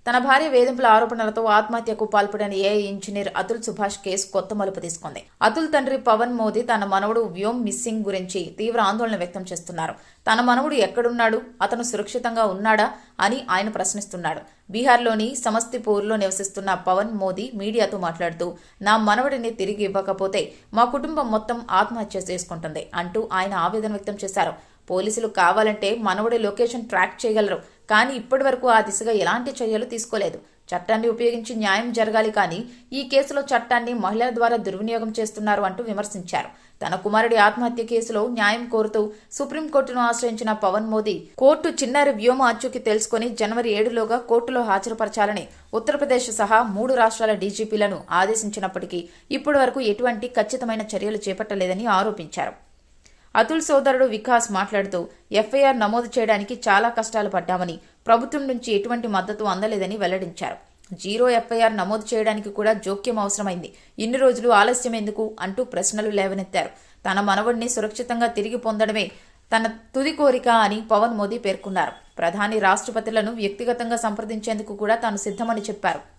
తన భార్య వేధింపుల ఆరోపణలతో ఆత్మహత్యకు పాల్పడిన AI engineer Atul Subhash case కొత్త మలుపు తీసుకుంది. అతుల్ తండ్రి పవన్ మోదీ తన మనవడు వ్యోమ్ మిస్సింగ్ గురించి తీవ్ర ఆందోళన వ్యక్తం చేస్తున్నారు. తన మనవడు ఎక్కడున్నాడు, అతను సురక్షితంగా ఉన్నాడా అని ఆయన ప్రశ్నిస్తున్నాడు. బీహార్లోని సమస్తిపూర్లో నివసిస్తున్న పవన్ మోదీ మీడియాతో మాట్లాడుతూ, నా మనవడిని తిరిగి ఇవ్వకపోతే మా కుటుంబం మొత్తం ఆత్మహత్య చేసుకుంటుంది అంటూ ఆయన ఆవేదన వ్యక్తం చేశారు. పోలీసులు కావాలంటే మనవడి లొకేషన్ ట్రాక్ చేయగలరు, కానీ ఇప్పటి వరకు ఆ దిశగా ఎలాంటి చర్యలు తీసుకోలేదు. చట్టాన్ని ఉపయోగించి న్యాయం జరగాలి, కానీ ఈ కేసులో చట్టాన్ని మహిళల ద్వారా దుర్వినియోగం చేస్తున్నారు అంటూ విమర్శించారు. తన కుమారుడి ఆత్మహత్య కేసులో న్యాయం కోరుతూ సుప్రీంకోర్టును ఆశ్రయించిన పవన్ మోదీ కోర్టు చిన్నారి వ్యోమ ఆచూకీ తెలుసుకుని జనవరి 7లోగా కోర్టులో హాజరుపరచాలని ఉత్తరప్రదేశ్ సహా 3 రాష్ట్రాల డీజీపీలను ఆదేశించినప్పటికీ ఇప్పటి వరకు ఎటువంటి ఖచ్చితమైన చర్యలు చేపట్టలేదని ఆరోపించారు. అతుల్ సోదరుడు వికాస్ మాట్లాడుతూ, ఎఫ్ఐఆర్ నమోదు చేయడానికి చాలా కష్టాలు పడ్డామని, ప్రభుత్వం నుంచి ఎటువంటి మద్దతు అందలేదని వెల్లడించారు. 0 ఎఫ్ఐఆర్ నమోదు చేయడానికి కూడా జోక్యం అవసరమైంది. ఇన్ని రోజులు ఆలస్యం ఎందుకు అంటూ ప్రశ్నలు లేవనెత్తారు. తన మనవడిని సురక్షితంగా తిరిగి పొందడమే తన తుది కోరిక అని పవన్ మోదీ పేర్కొన్నారు. ప్రధాని రాష్ట్రపతులను వ్యక్తిగతంగా సంప్రదించేందుకు కూడా తాను సిద్ధమని చెప్పారు.